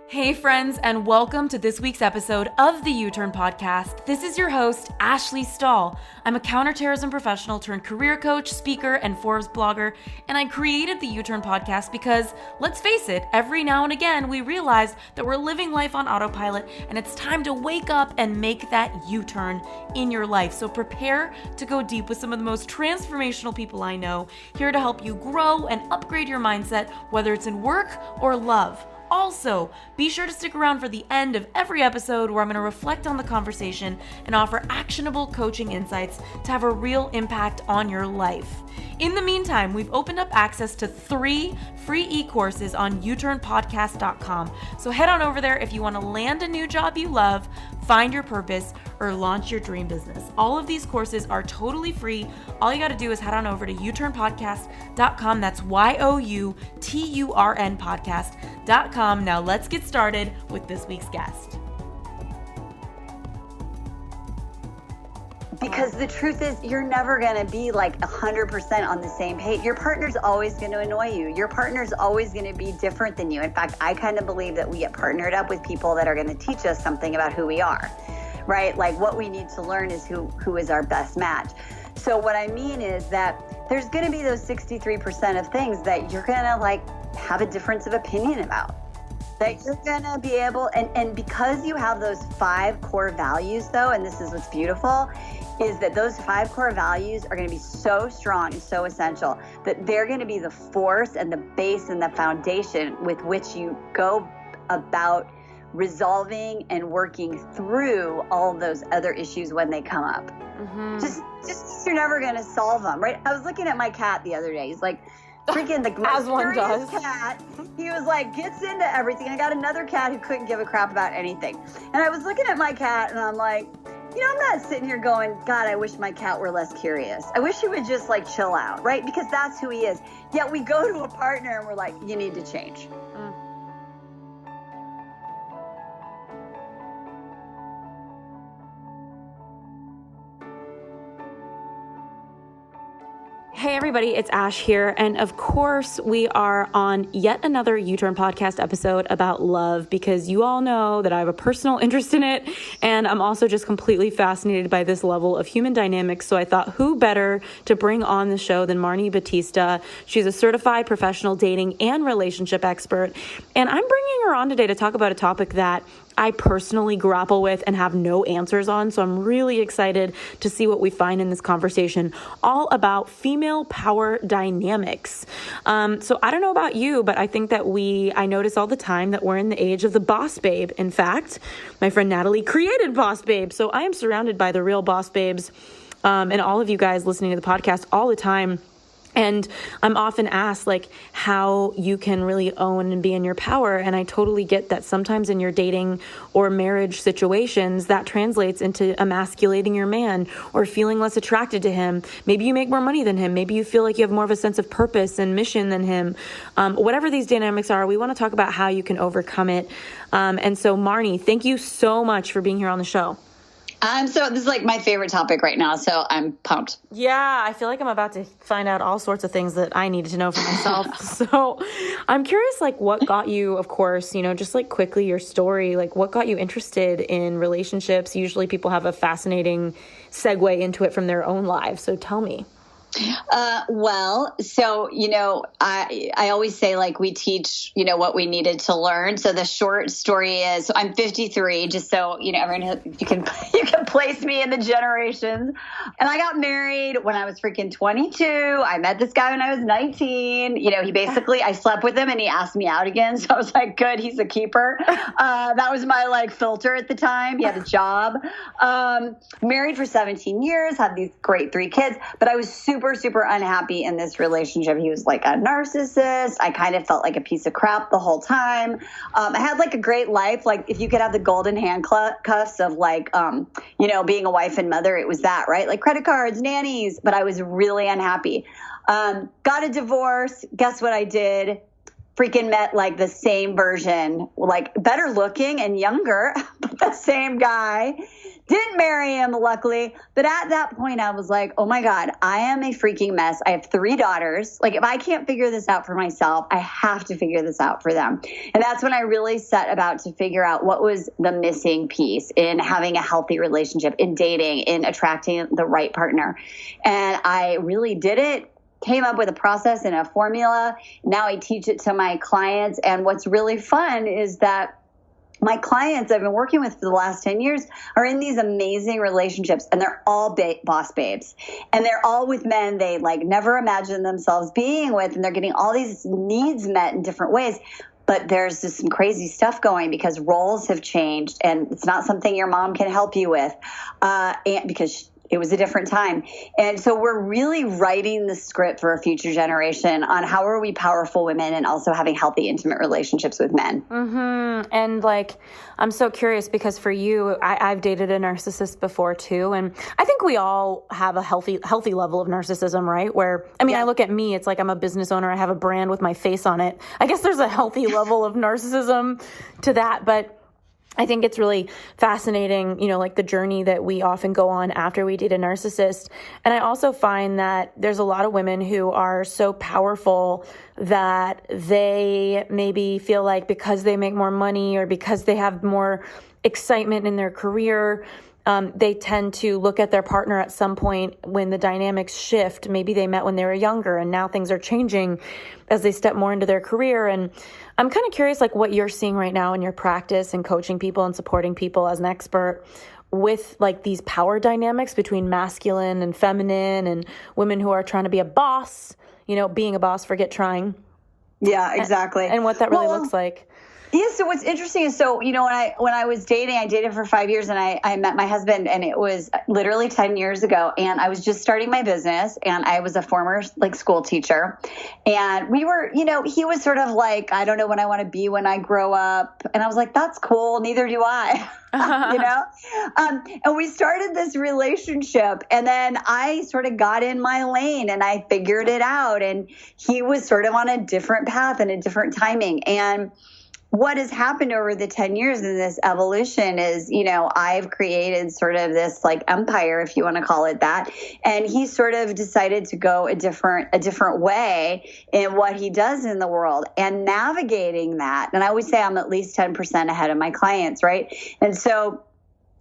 Hey friends, and welcome to this week's episode of the U-Turn Podcast. This is your host, Ashley Stahl. I'm a counterterrorism professional turned career coach, speaker, and Forbes blogger, and I created the U-Turn Podcast because, let's face it, every now and again we realize that we're living life on autopilot and it's time to wake up and make that U-turn in your life. So prepare to go deep with some of the most transformational people I know, here to help you grow and upgrade your mindset, whether it's in work or love. Also, be sure to stick around for the end of every episode where I'm going to reflect on the conversation and offer actionable coaching insights to have a real impact on your life. In the meantime, we've opened up access to 3 free e-courses on uturnpodcast.com. So head on over there if you want to land a new job you love, find your purpose, or launch your dream business. All of these courses are totally free. All you got to do is head on over to uturnpodcast.com. That's YOUTURN podcast.com. Now let's get started with this week's guest. Because the truth is, you're never going to be like 100% on the same page. Your partner's always going to annoy you. Your partner's always going to be different than you. In fact, I kind of believe that we get partnered up with people that are going to teach us something about who we are, right? Like what we need to learn is who is our best match. So what I mean is that there's going to be those 63% of things that you're going to like have a difference of opinion about. That you're going to be able, and because you have those 5 core values though, and this is what's beautiful, is that those 5 core values are going to be so strong and so essential that they're going to be the force and the base and the foundation with which you go about resolving and working through all of those other issues when they come up. Mm-hmm. Just you're never going to solve them, right? I was looking at my cat the other day. He's like, freaking the as one does. Cat. He was like, gets into everything. I got another cat who couldn't give a crap about anything. And I was looking at my cat and I'm like, you know, I'm not sitting here going, God, I wish my cat were less curious. I wish he would just like chill out, right? Because that's who he is. Yet we go to a partner and we're like, you need to change. Hey everybody, it's Ash here, and of course we are on yet another U-Turn podcast episode about love because you all know that I have a personal interest in it, and I'm also just completely fascinated by this level of human dynamics, so I thought who better to bring on the show than Marni Battista. She's a certified professional dating and relationship expert, and I'm bringing her on today to talk about a topic that I personally grapple with and have no answers on. So I'm really excited to see what we find in this conversation, all about female power dynamics. So I don't know about you, but I think that I notice all the time that we're in the age of the boss babe. In fact, my friend Natalie created Boss Babe. So I am surrounded by the real boss babes, and all of you guys listening to the podcast all the time. And I'm often asked like how you can really own and be in your power. And I totally get that sometimes in your dating or marriage situations, that translates into emasculating your man or feeling less attracted to him. Maybe you make more money than him. Maybe you feel like you have more of a sense of purpose and mission than him. Whatever these dynamics are, we want to talk about how you can overcome it. And so Marni, thank you so much for being here on the show. So this is like my favorite topic right now, so I'm pumped. Yeah, I feel like I'm about to find out all sorts of things that I needed to know for myself. So I'm curious, like what got you, of course, you know, just like quickly your story, like what got you interested in relationships? Usually people have a fascinating segue into it from their own lives. So tell me. So, you know, I always say like we teach, you know, what we needed to learn. So the short story is, so I'm 53, just so, you know, everyone, you can place me in the generations. And I got married when I was freaking 22. I met this guy when I was 19. You know, I slept with him and he asked me out again. So I was like, good, he's a keeper. That was my like filter at the time. He had a job, married for 17 years, had these great 3 kids, but I was super unhappy in this relationship. He was like a narcissist. I kind of felt like a piece of crap the whole time. I had like a great life. Like if you could have the golden handcuffs of like, you know, being a wife and mother, it was that, right? Like credit cards, nannies, but I was really unhappy. Got a divorce. Guess what I did? Freaking met like the same version, like better looking and younger, but the same guy. Didn't marry him, luckily. But at that point, I was like, oh my God, I am a freaking mess. I have 3 daughters. Like, if I can't figure this out for myself, I have to figure this out for them. And that's when I really set about to figure out what was the missing piece in having a healthy relationship, in dating, in attracting the right partner. And I really did it. Came up with a process and a formula. Now I teach it to my clients. And what's really fun is that my clients I've been working with for the last 10 years are in these amazing relationships, and they're all boss babes, and they're all with men they like never imagined themselves being with, and they're getting all these needs met in different ways. But there's just some crazy stuff going because roles have changed, and it's not something your mom can help you with, and because it was a different time. And so we're really writing the script for a future generation on how are we powerful women and also having healthy, intimate relationships with men. Mm-hmm. And like, I'm so curious because for you, I've dated a narcissist before too. And I think we all have a healthy level of narcissism, right? Where, I mean, I look at me, it's like I'm a business owner. I have a brand with my face on it. I guess there's a healthy level of narcissism to that, but I think it's really fascinating, you know, like the journey that we often go on after we date a narcissist. And I also find that there's a lot of women who are so powerful that they maybe feel like because they make more money or because they have more excitement in their career, they tend to look at their partner at some point when the dynamics shift. Maybe they met when they were younger and now things are changing as they step more into their career. And I'm kind of curious, like what you're seeing right now in your practice and coaching people and supporting people as an expert with like these power dynamics between masculine and feminine and women who are trying to be a boss, you know, being a boss, forget trying. Yeah, exactly. And what that really looks like. Yeah, so what's interesting is, so, you know, when I was dating, I dated for 5 years, and I met my husband, and it was literally 10 years ago, and I was just starting my business, and I was a former like school teacher, and we were, you know, he was sort of like, I don't know what I want to be when I grow up, and I was like, that's cool, neither do I. You know? And we started this relationship, and then I sort of got in my lane and I figured it out, and he was sort of on a different path and a different timing. And what has happened over the 10 years in this evolution is, you know, I've created sort of this like empire, if you want to call it that. And he sort of decided to go a different way in what he does in the world and navigating that. And I always say I'm at least 10% ahead of my clients, right? And so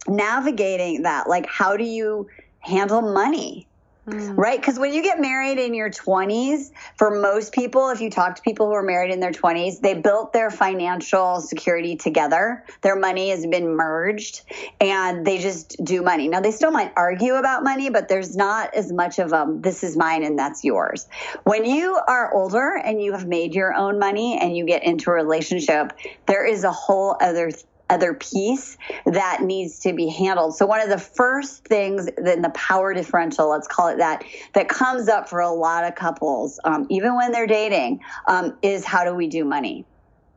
navigating that, like, how do you handle money? Right? Because when you get married in your 20s, for most people, if you talk to people who are married in their 20s, they built their financial security together. Their money has been merged and they just do money. Now, they still might argue about money, but there's not as much of this is mine and that's yours. When you are older and you have made your own money and you get into a relationship, there is a whole other piece that needs to be handled. So one of the first things in the power differential, let's call it that comes up for a lot of couples, even when they're dating, is how do we do money?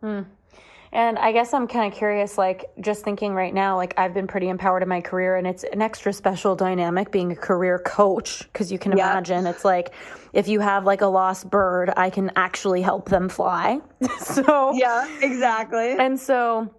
And I guess I'm kind of curious, like just thinking right now, like I've been pretty empowered in my career, and it's an extra special dynamic being a career coach, because you can imagine it's like if you have like a lost bird, I can actually help them fly. So yeah, exactly. And so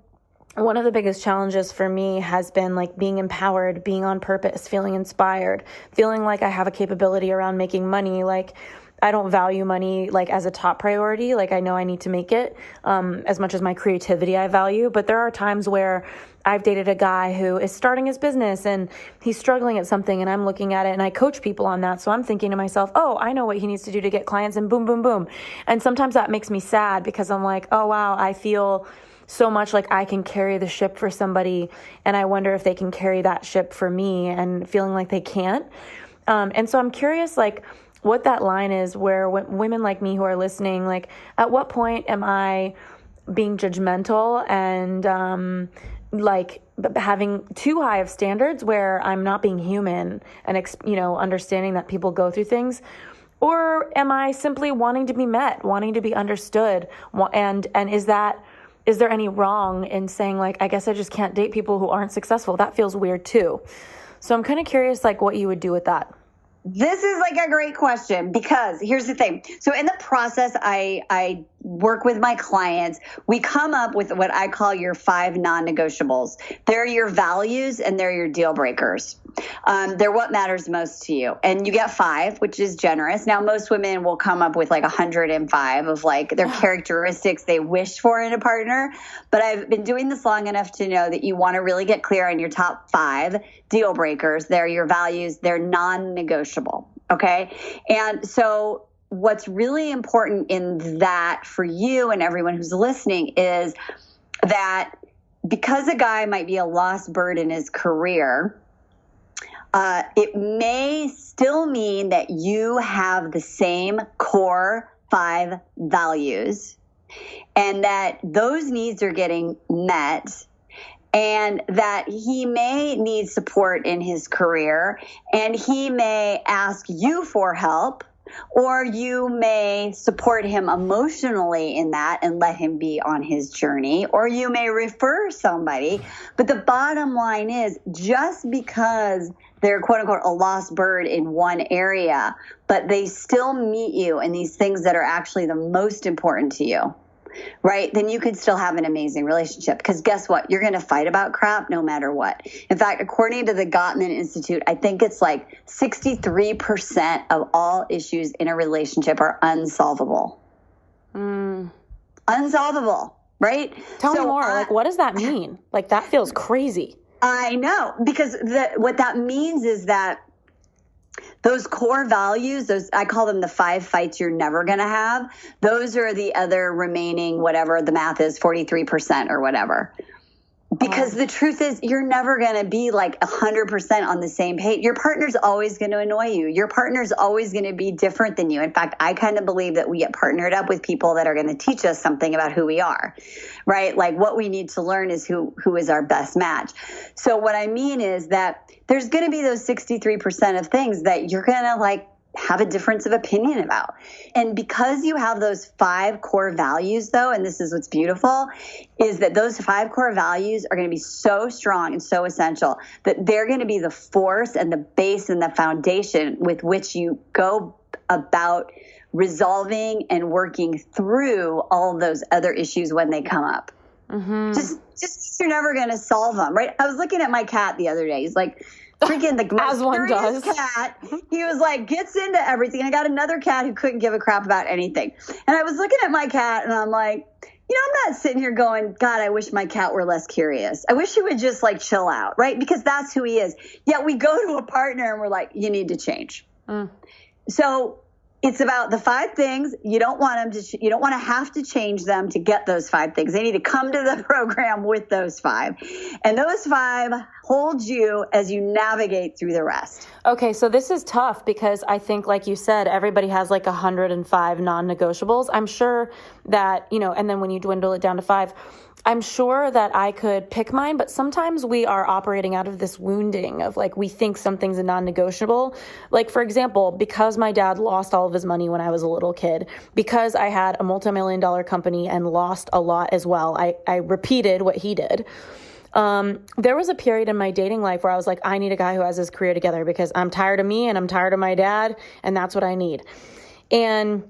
one of the biggest challenges for me has been like being empowered, being on purpose, feeling inspired, feeling like I have a capability around making money. Like I don't value money like as a top priority. Like I know I need to make it as much as my creativity I value. But there are times where I've dated a guy who is starting his business and he's struggling at something, and I'm looking at it and I coach people on that. So I'm thinking to myself, oh, I know what he needs to do to get clients, and boom, boom, boom. And sometimes that makes me sad because I'm like, oh, wow, I feel so much like I can carry the ship for somebody, and I wonder if they can carry that ship for me, and feeling like they can't. And so I'm curious, like, what that line is where women like me who are listening, like, at what point am I being judgmental and like having too high of standards where I'm not being human and, understanding that people go through things? Or am I simply wanting to be met, wanting to be understood? And is there any wrong in saying, like, I guess I just can't date people who aren't successful? That feels weird too. So I'm kind of curious, like, what you would do with that. This is like a great question, because here's the thing. So in the process, I work with my clients, we come up with what I call your 5 non-negotiables. They're your values and they're your deal breakers. They're what matters most to you. And you get 5, which is generous. Now, most women will come up with like 105 of like their characteristics they wish for in a partner. But I've been doing this long enough to know that you want to really get clear on your top 5 deal breakers. They're your values. They're non-negotiable. Okay. And so what's really important in that for you and everyone who's listening is that because a guy might be a lost bird in his career, it may still mean that you have the same core 5 values and that those needs are getting met, and that he may need support in his career and he may ask you for help, or you may support him emotionally in that and let him be on his journey, or you may refer somebody. But the bottom line is, just because they're quote unquote a lost bird in one area, but they still meet you in these things that are actually the most important to you, right? Then you could still have an amazing relationship, because guess what? You're going to fight about crap no matter what. In fact, according to the Gottman Institute, I think it's like 63% of all issues in a relationship are unsolvable. Unsolvable, right? Tell me more. Like, what does that mean? Like, that feels crazy. I know, because what that means is that those core values, those, I call them the 5 fights you're never going to have. Those are the other remaining, whatever the math is, 43% or whatever. Because the truth is, you're never going to be like 100% on the same page. Your partner's always going to annoy you. Your partner's always going to be different than you. In fact, I kind of believe that we get partnered up with people that are going to teach us something about who we are, right? Like, what we need to learn is who is our best match. So what I mean is that there's going to be those 63% of things that you're going to like have a difference of opinion about. And because you have those 5 core values, though, and this is what's beautiful, is that those 5 core values are going to be so strong and so essential that they're going to be the force and the base and the foundation with which you go about resolving and working through all those other issues when they come up. Mm-hmm. Just you're never going to solve them, right? I was looking at my cat the other day. He's like, freaking as one does. Cat. He was like, gets into everything. I got another cat who couldn't give a crap about anything. And I was looking at my cat and I'm like, I'm not sitting here going, God, I wish my cat were less curious. I wish he would just like chill out, right? Because that's who he is. Yet we go to a partner and we're like, you need to change. So it's about the 5 things. You don't want them to, you don't want to have to change them to get those 5 things. They need to come to the program with those 5. And those 5 hold you as you navigate through the rest. Okay, so this is tough because I think, like you said, everybody has like 105 non-negotiables. I'm sure that, and then when you dwindle it down to 5, I'm sure that I could pick mine, but sometimes we are operating out of this wounding of like, we think something's a non-negotiable. Like, for example, because my dad lost all of his money when I was a little kid, because I had a multi-million-dollar company and lost a lot as well, I repeated what he did. There was a period in my dating life where I was like, I need a guy who has his career together because I'm tired of me and I'm tired of my dad, and that's what I need. And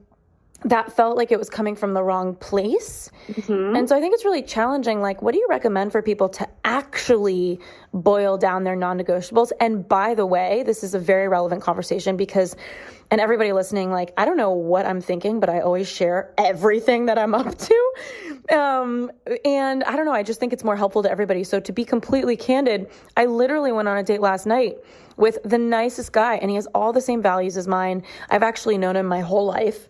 that felt like it was coming from the wrong place. Mm-hmm. And so I think it's really challenging. Like, what do you recommend for people to actually boil down their non-negotiables? And by the way, this is a very relevant conversation because, and everybody listening, like, I don't know what I'm thinking, but I always share everything that I'm up to. And I don't know, I just think it's more helpful to everybody. So to be completely candid, I literally went on a date last night with the nicest guy, and he has all the same values as mine. I've actually known him my whole life.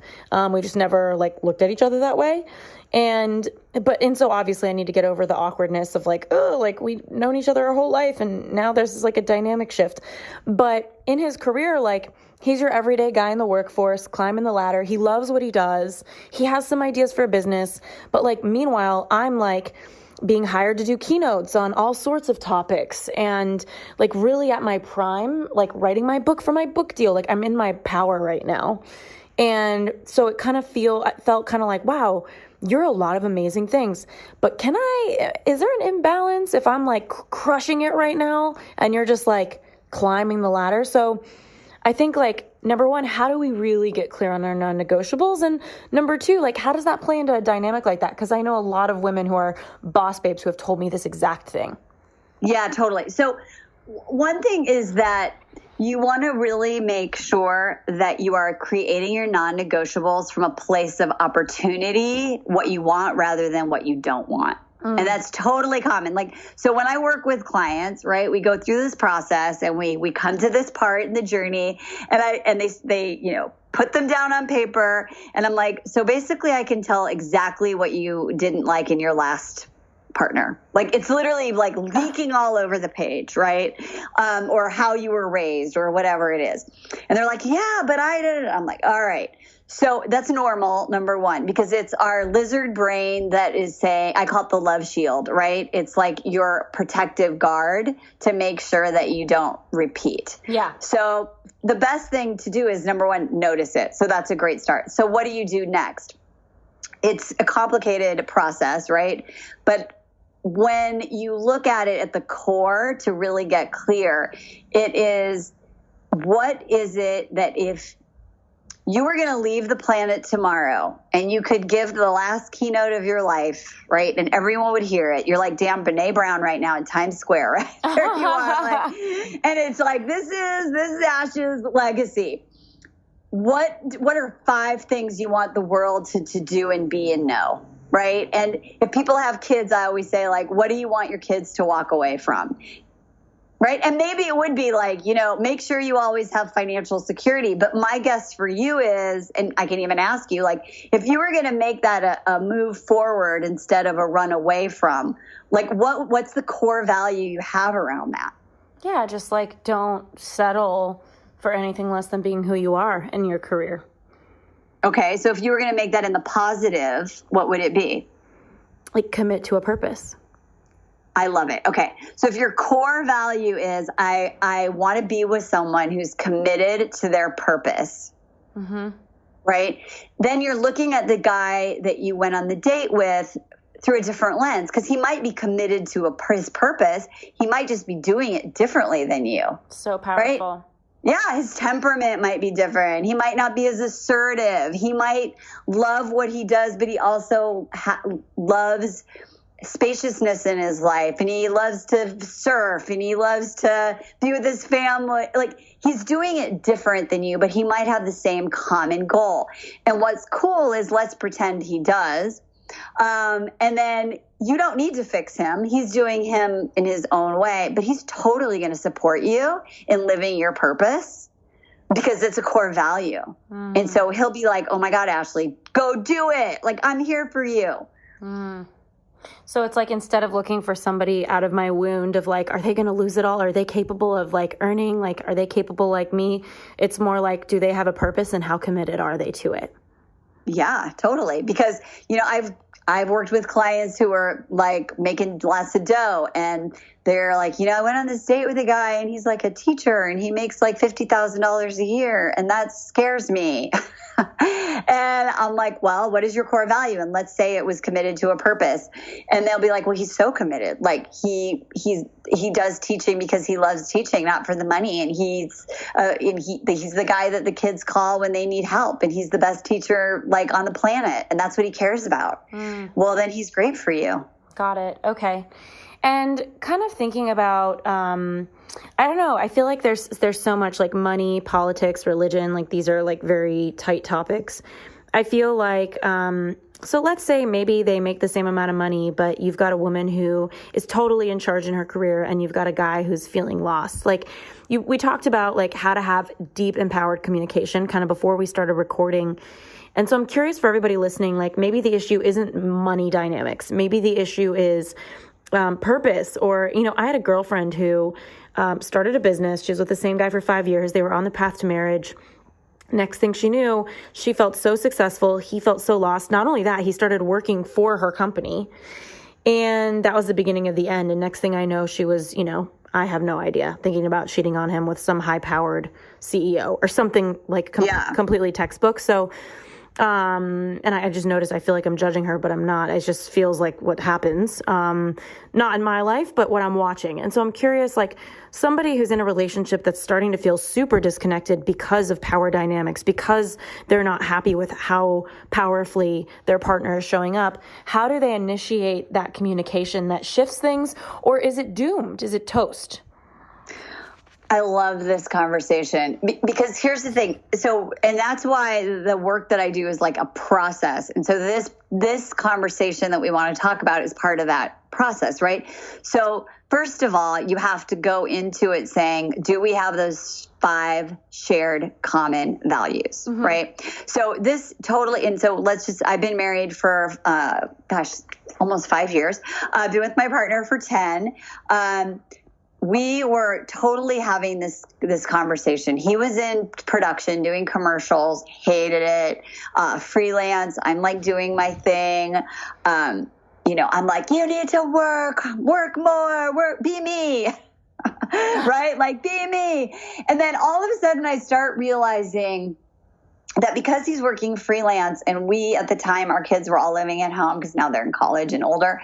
We just never like looked at each other that way. And so obviously I need to get over the awkwardness of like, oh, like we've known each other our whole life and now there's this like a dynamic shift. But in his career, like, he's your everyday guy in the workforce, climbing the ladder. He loves what he does. He has some ideas for a business. But like, meanwhile, I'm like being hired to do keynotes on all sorts of topics and like really at my prime, like writing my book for my book deal. Like, I'm in my power right now. And so it felt kind of like, wow, you're a lot of amazing things, but is there an imbalance if I'm like crushing it right now and you're just like climbing the ladder? So I think like number one, how do we really get clear on our non-negotiables? And number two, like, how does that play into a dynamic like that? Because I know a lot of women who are boss babes who have told me this exact thing. Yeah, totally. So one thing is that you want to really make sure that you are creating your non-negotiables from a place of opportunity, what you want rather than what you don't want. And that's totally common. Like, so when I work with clients, right, we go through this process and we come to this part in the journey and they, you know, put them down on paper. And I'm like, so basically I can tell exactly what you didn't like in your last partner. Like, it's literally like leaking all over the page, right? Or how you were raised or whatever it is. And they're like, yeah, but I didn't. I'm like, all right. So that's normal, number one, because it's our lizard brain that is saying, I call it the love shield, right? It's like your protective guard to make sure that you don't repeat. Yeah. So the best thing to do is, number one, notice it. So that's a great start. So what do you do next? It's a complicated process, right? But when you look at it at the core to really get clear, it is, what is it that if you were going to leave the planet tomorrow and you could give the last keynote of your life, right? And everyone would hear it. You're like, damn, Brene Brown right now in Times Square, right? There you are. Like, and it's like, this is Ash's legacy. What are 5 things you want the world to do and be and know, right? And if people have kids, I always say, like, what do you want your kids to walk away from? Right. And maybe it would be like, you know, make sure you always have financial security. But my guess for you is, and I can even ask you, like, if you were going to make that a move forward instead of a run away from, like, what's the core value you have around that? Yeah, just like, don't settle for anything less than being who you are in your career. Okay. So if you were going to make that in the positive, what would it be? Like, commit to a purpose. I love it. Okay. So if your core value is, I want to be with someone who's committed to their purpose, right? Then you're looking at the guy that you went on the date with through a different lens, because he might be committed to his purpose. He might just be doing it differently than you. So powerful. Right? Yeah, his temperament might be different. He might not be as assertive. He might love what he does, but he also loves spaciousness in his life, and he loves to surf, and he loves to be with his family. Like, he's doing it different than you, but he might have the same common goal. And what's cool is, let's pretend he does. And then you don't need to fix him. He's doing him in his own way, but he's totally going to support you in living your purpose because it's a core value. And so he'll be like, oh my God, Ashley, go do it. Like, I'm here for you. So it's like, instead of looking for somebody out of my wound of like, are they going to lose it all? Are they capable of like earning? Like, are they capable like me? It's more like, do they have a purpose and how committed are they to it? Yeah, totally. Because, you know, I've worked with clients who are like making lots of dough, and they're like, you know, I went on this date with a guy and he's like a teacher and he makes like $50,000 a year, and that scares me. And I'm like, well, what is your core value? And let's say it was committed to a purpose. And they'll be like, well, he's so committed. Like, he does teaching because he loves teaching, not for the money. And he's the guy that the kids call when they need help. And he's the best teacher like on the planet. And that's what he cares about. Well, then he's great for you. Got it. Okay. And kind of thinking about, I don't know, I feel like there's so much like money, politics, religion, like these are like very tight topics. I feel like, so let's say maybe they make the same amount of money, but you've got a woman who is totally in charge in her career, and you've got a guy who's feeling lost. Like, we talked about like how to have deep, empowered communication kind of before we started recording. And so I'm curious for everybody listening, like, maybe the issue isn't money dynamics. Maybe the issue is purpose. Or, you know, I had a girlfriend who started a business. She was with the same guy for 5 years. They were on the path to marriage. Next thing she knew, she felt so successful. He felt so lost. Not only that, he started working for her company. And that was the beginning of the end. And next thing I know, she was, you know, I have no idea, thinking about cheating on him with some high-powered CEO or something like completely textbook. So And I just noticed, I feel like I'm judging her, but I'm not. It just feels like what happens, not in my life, but what I'm watching. And so I'm curious, like somebody who's in a relationship that's starting to feel super disconnected because of power dynamics, because they're not happy with how powerfully their partner is showing up. How do they initiate that communication that shifts things, or is it doomed? Is it toast? I love this conversation because here's the thing. So, and that's why the work that I do is like a process. And so this conversation that we want to talk about is part of that process, right? So first of all, you have to go into it saying, do we have those 5 shared common values, right? So this totally, and so I've been married for, almost 5 years. I've been with my partner for 10. We were totally having this conversation. He was in production doing commercials, hated it, freelance. I'm like doing my thing. I'm like, you need to work more, be me, right? Like be me. And then all of a sudden I start realizing that because he's working freelance and we, at the time, our kids were all living at home because now they're in college and older,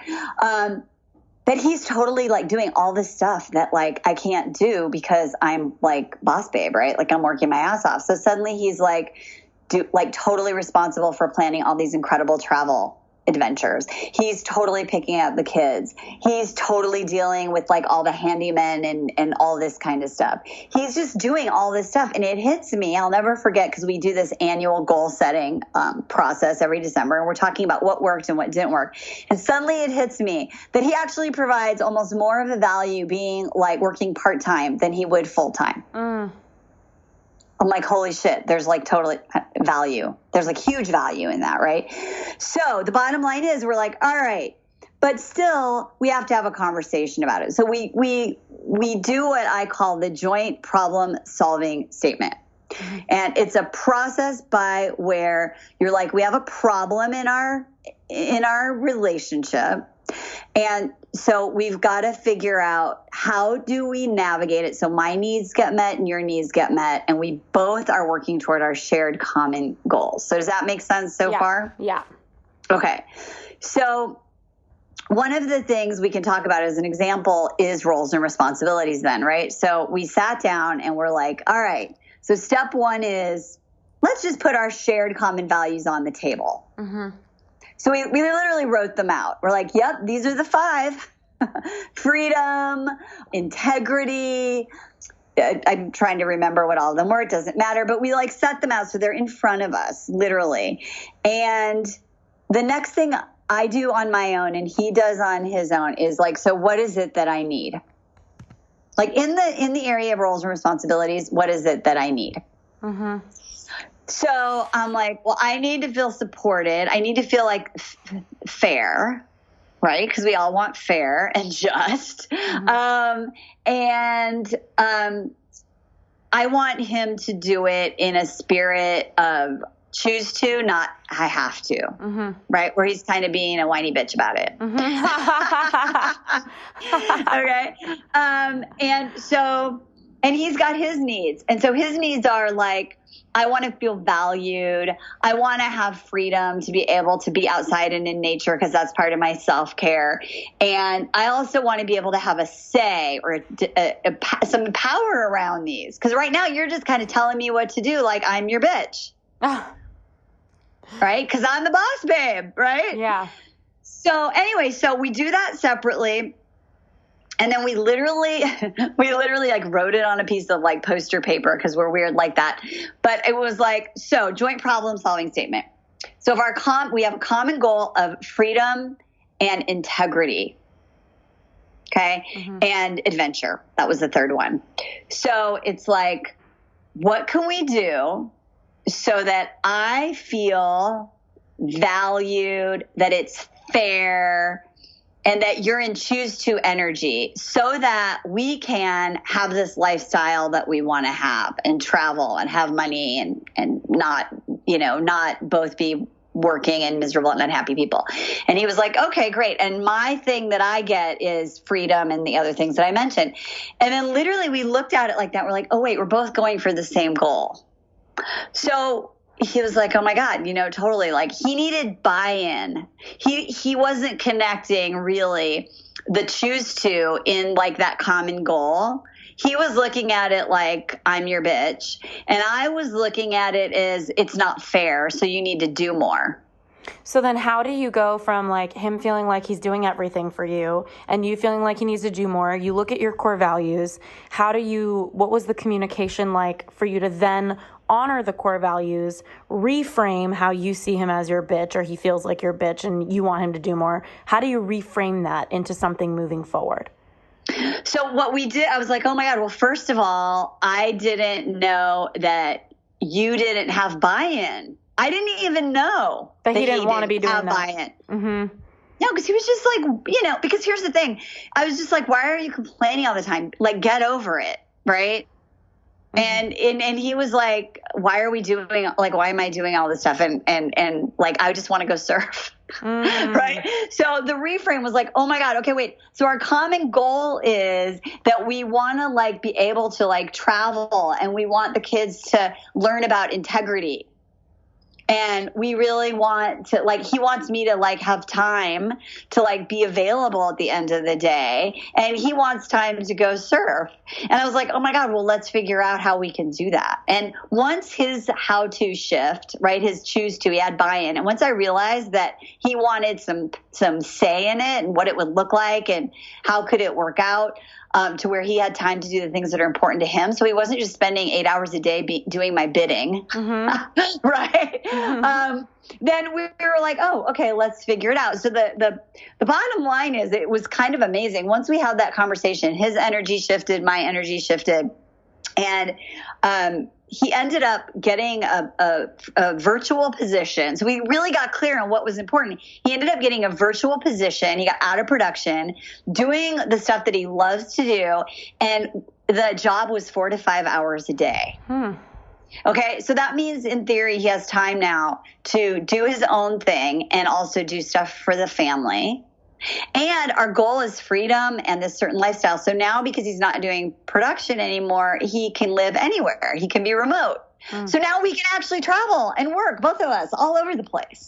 that he's totally like doing all this stuff that like I can't do because I'm like boss babe, right? Like I'm working my ass off. So suddenly he's like totally responsible for planning all these incredible travel adventures. He's totally picking up the kids. He's totally dealing with like all the handymen and all this kind of stuff. He's just doing all this stuff. And it hits me. I'll never forget, because we do this annual goal setting process every December. And we're talking about what worked and what didn't work. And suddenly it hits me that he actually provides almost more of a value being like working part-time than he would full-time. I'm like, holy shit, there's like totally value. There's like huge value in that, right? So the bottom line is we're like, all right, but still we have to have a conversation about it. So we do what I call the joint problem solving statement. And it's a process by where you're like, we have a problem in our relationship. And so we've got to figure out, how do we navigate it so my needs get met and your needs get met, and we both are working toward our shared common goals. So does that make sense so far? Yeah. Okay. So one of the things we can talk about as an example is roles and responsibilities then, right? So we sat down and we're like, all right, so step 1 is let's just put our shared common values on the table. So we literally wrote them out. We're like, yep, these are the 5. Freedom, integrity. I'm trying to remember what all of them were. It doesn't matter. But we like set them out so they're in front of us, literally. And the next thing I do on my own and he does on his own is like, so what is it that I need? Like in the area of roles and responsibilities, what is it that I need? So I'm like, well, I need to feel supported. I need to feel like fair, right? Because we all want fair and just. I want him to do it in a spirit of choose to, not I have to, right? Where he's kind of being a whiny bitch about it. Okay. And he's got his needs. And so his needs are like, I want to feel valued. I want to have freedom to be able to be outside and in nature because that's part of my self-care. And I also want to be able to have a say or some power around these. Because right now you're just kind of telling me what to do like I'm your bitch. Right? Because I'm the boss babe, right? Yeah. So anyway, so we do that separately. And then we literally like wrote it on a piece of like poster paper because we're weird like that. But it was like, so joint problem solving statement. So if we have a common goal of freedom and integrity. Okay. And adventure. That was the third one. So it's like, what can we do so that I feel valued, that it's fair, and that you're in choose to energy so that we can have this lifestyle that we want to have and travel and have money and not both be working and miserable and unhappy people. And he was like, okay, great. And my thing that I get is freedom and the other things that I mentioned. And then literally we looked at it like that. We're like, oh, wait, we're both going for the same goal. So he was like, oh my God, totally. Like he needed buy-in. He wasn't connecting really the choose to in like that common goal. He was looking at it like, I'm your bitch. And I was looking at it as it's not fair. So you need to do more. So then how do you go from like him feeling like he's doing everything for you and you feeling like he needs to do more? You look at your core values. What was the communication like for you to then honor the core values, reframe how you see him as your bitch or he feels like your bitch and you want him to do more? How do you reframe that into something moving forward? So what we did, I was like, oh my God, well, first of all, I didn't know that you didn't have buy-in. I didn't even know that he didn't want to be doing that. Buy-in. Mm-hmm. No, because he was just like, because here's the thing. I was just like, why are you complaining all the time? Like, get over it, right? Mm-hmm. And he was like, why am I doing all this stuff? And like, I just want to go surf. Right. So the reframe was like, oh my God. Okay, wait. So our common goal is that we want to like be able to like travel and we want the kids to learn about integrity. And we really want to like, he wants me to like have time to like be available at the end of the day. And he wants time to go surf. And I was like, oh my God, well, let's figure out how we can do that. And once his how to shift, right, his choose to, he had buy-in. And once I realized that he wanted some say in it and what it would look like and how could it work out, to where he had time to do the things that are important to him. So he wasn't just spending 8 hours a day doing my bidding. Mm-hmm. Right. Mm-hmm. Then we were like, oh, okay, let's figure it out. So the bottom line is it was kind of amazing. Once we had that conversation, his energy shifted, my energy shifted. And he ended up getting a virtual position. So we really got clear on what was important. He ended up getting a virtual position. He got out of production, doing the stuff that he loves to do. And the job was 4 to 5 hours a day. Okay, so that means in theory he has time now to do his own thing and also do stuff for the family. And our goal is freedom and this certain lifestyle. So now because he's not doing production anymore, he can live anywhere. He can be remote. So now we can actually travel and work, both of us, all over the place.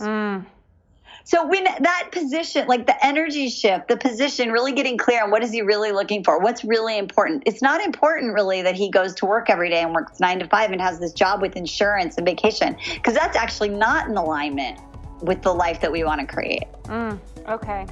So when that position, like the energy shift, the position, really getting clear on what is he really looking for, what's really important. It's not important really that he goes to work every day and works 9 to 5 and has this job with insurance and vacation, because that's actually not in alignment with the life that we want to create. Okay.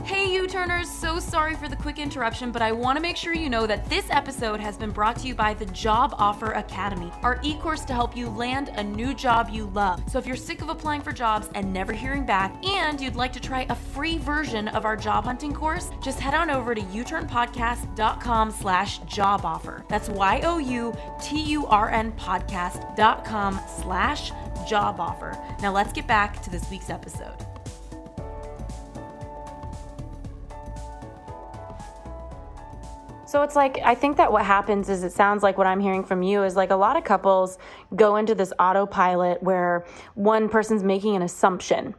Hey U-Turners, so sorry for the quick interruption, but I want to make sure you know that this episode has been brought to you by the Job Offer Academy, our e-course to help you land a new job you love. So if you're sick of applying for jobs and never hearing back, and you'd like to try a free version of our job hunting course, just head on over to youturnpodcast.com/job offer. That's youturnpodcast.com/job offer. Now let's get back to this week's episode. So it's like, I think that what happens is, it sounds like what I'm hearing from you is like a lot of couples go into this autopilot where one person's making an assumption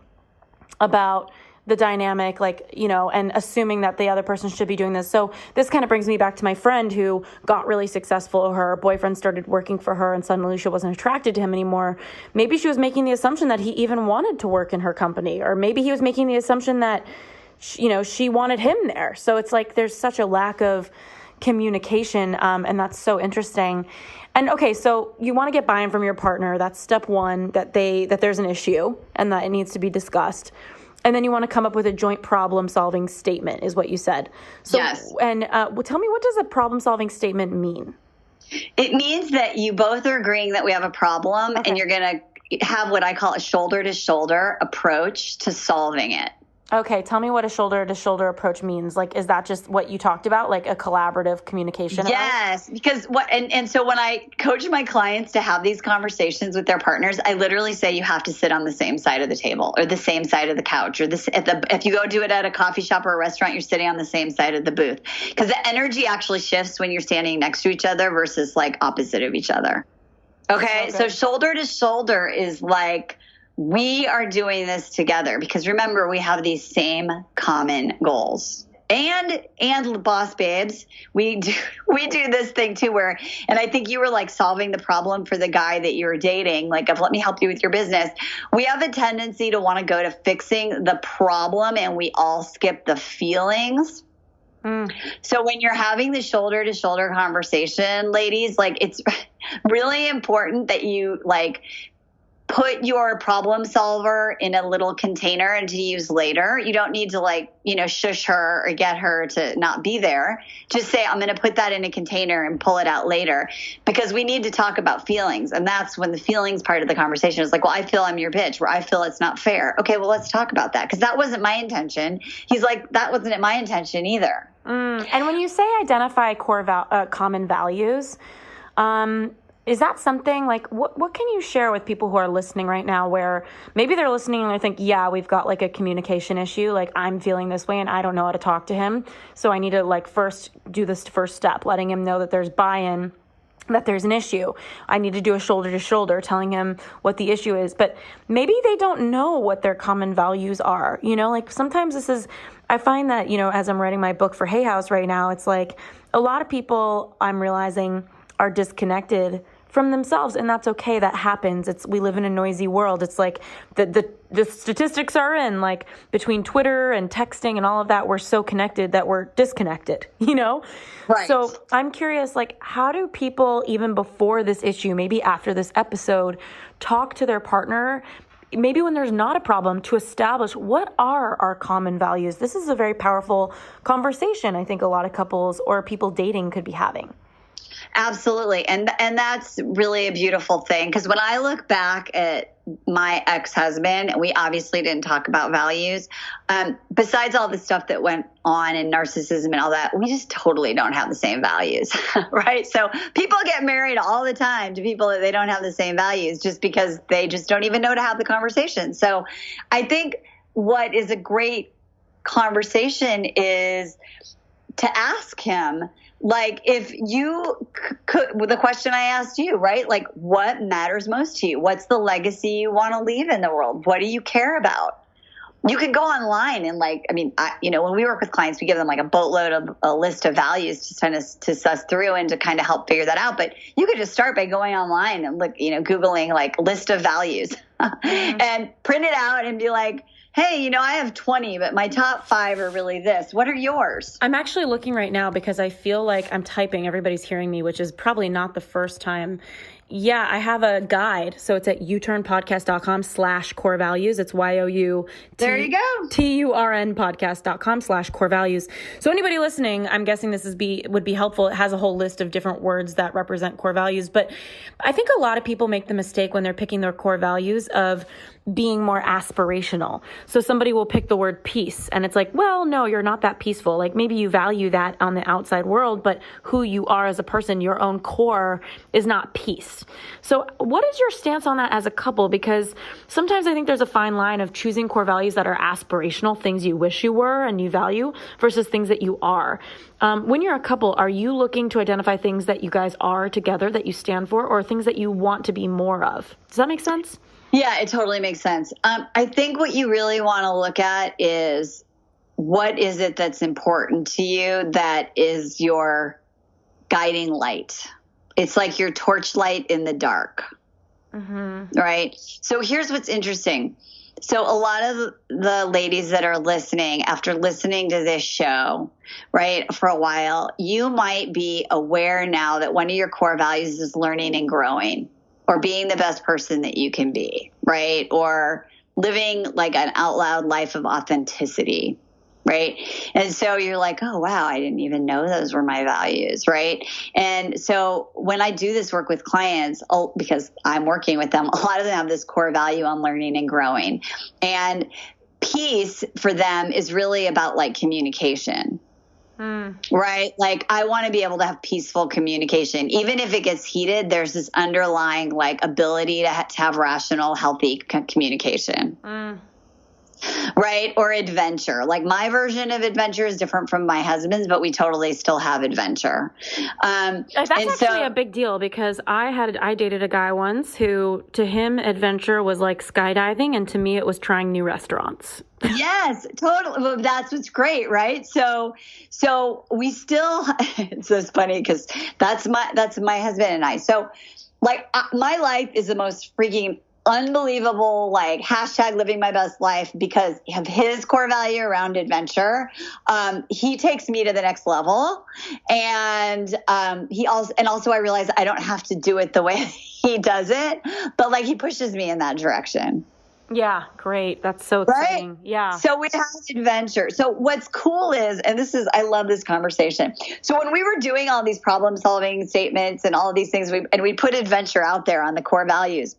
about the dynamic, like, and assuming that the other person should be doing this. So this kind of brings me back to my friend who got really successful. Her boyfriend started working for her and suddenly she wasn't attracted to him anymore. Maybe she was making the assumption that he even wanted to work in her company, or maybe he was making the assumption that, she wanted him there. So it's like, there's such a lack of communication, and that's so interesting. And okay, so you want to get buy-in from your partner. That's step one, that there's an issue and that it needs to be discussed. And then you want to come up with a joint problem-solving statement, is what you said. So, yes. And tell me, what does a problem-solving statement mean? It means that you both are agreeing that we have a problem, okay, and you're going to have what I call a shoulder-to-shoulder approach to solving it. Okay, tell me what a shoulder-to-shoulder approach means. Like, is that just what you talked about, like a collaborative communication? Yes, because so when I coach my clients to have these conversations with their partners, I literally say you have to sit on the same side of the table or the same side of the couch, or if you go do it at a coffee shop or a restaurant, you're sitting on the same side of the booth, because the energy actually shifts when you're standing next to each other versus like opposite of each other. Okay, so shoulder to shoulder is like, we are doing this together, because remember, we have these same common goals. And boss babes, we do this thing too where, and I think you were like solving the problem for the guy that you were dating, like of let me help you with your business. We have a tendency to want to go to fixing the problem and we all skip the feelings. So when you're having the shoulder to shoulder conversation, ladies, like it's really important that you like put your problem solver in a little container and to use later. You don't need to like, shush her or get her to not be there. Just say, I'm going to put that in a container and pull it out later because we need to talk about feelings. And that's when the feelings part of the conversation is like, well, I feel I'm your bitch, or I feel it's not fair. Okay, well, let's talk about that because that wasn't my intention. He's like, that wasn't my intention either. And when you say identify common values, is that something like what can you share with people who are listening right now where maybe they're listening and they think, yeah, we've got like a communication issue, like I'm feeling this way and I don't know how to talk to him. So I need to like first do this first step, letting him know that there's buy-in, that there's an issue. I need to do a shoulder to shoulder, telling him what the issue is. But maybe they don't know what their common values are. Like sometimes I find that, as I'm writing my book for Hay House right now, it's like a lot of people I'm realizing are disconnected from themselves, and that's okay. That happens. We live in a noisy world. It's like the statistics are in, like between Twitter and texting and all of that, we're so connected that we're disconnected, Right. So I'm curious, like, how do people, even before this issue, maybe after this episode, talk to their partner, maybe when there's not a problem, to establish what are our common values? This is a very powerful conversation I think a lot of couples or people dating could be having. Absolutely. And that's really a beautiful thing. Because when I look back at my ex-husband, we obviously didn't talk about values. Besides all the stuff that went on and narcissism and all that, we just totally don't have the same values, right? So people get married all the time to people that they don't have the same values just because they just don't even know to have the conversation. So I think what is a great conversation is to ask him, like, if you could, the question I asked you, right? Like, what matters most to you? What's the legacy you want to leave in the world? What do you care about? You could go online and when we work with clients, we give them like a boatload of a list of values to kind of to suss through and to kind of help figure that out. But you could just start by going online and look, Googling like list of values and print it out and be like, hey, I have 20, but my top 5 are really this. What are yours? I'm actually looking right now because I feel like I'm typing. Everybody's hearing me, which is probably not the first time. Yeah, I have a guide. So it's at uturnpodcast.com/core values. It's YOU. There you go. TURNpodcast.com/core values. So anybody listening, I'm guessing this would be helpful. It has a whole list of different words that represent core values. But I think a lot of people make the mistake when they're picking their core values of being more aspirational. So somebody will pick the word peace and it's like, well, no, you're not that peaceful. Like maybe you value that on the outside world, but who you are as a person, your own core is not peace. So what is your stance on that as a couple? Because sometimes I think there's a fine line of choosing core values that are aspirational, things you wish you were and you value versus things that you are. When you're a couple, are you looking to identify things that you guys are together that you stand for or things that you want to be more of? Does that make sense? Yeah, it totally makes sense. I think what you really want to look at is what is it that's important to you that is your guiding light. It's like your torchlight in the dark, right? So here's what's interesting. So a lot of the ladies that are listening, after listening to this show, right, for a while, you might be aware now that one of your core values is learning and growing. Or being the best person that you can be, right? Or living like an out loud life of authenticity, right? And so you're like, oh, wow, I didn't even know those were my values, right? And so when I do this work with clients, because I'm working with them, a lot of them have this core value on learning and growing. And peace for them is really about like communication. Right? Like I want to be able to have peaceful communication. Even if it gets heated, there's this underlying like ability to have rational, healthy communication. Right. Or adventure. Like my version of adventure is different from my husband's, but we totally still have adventure. That's actually a big deal because I dated a guy once who, to him, adventure was like skydiving, and to me, it was trying new restaurants. Yes, totally. Well, that's what's great, right? So we still. It's so funny because that's my husband and I. So, like, my life is the most freaking unbelievable, like hashtag living my best life because of his core value around adventure. He takes me to the next level. And also I realize I don't have to do it the way he does it, but like he pushes me in that direction. Yeah, great. That's so exciting. Right? Yeah. So we have adventure. So what's cool is, and I love this conversation. So when we were doing all these problem solving statements and all of these things, we put adventure out there on the core values.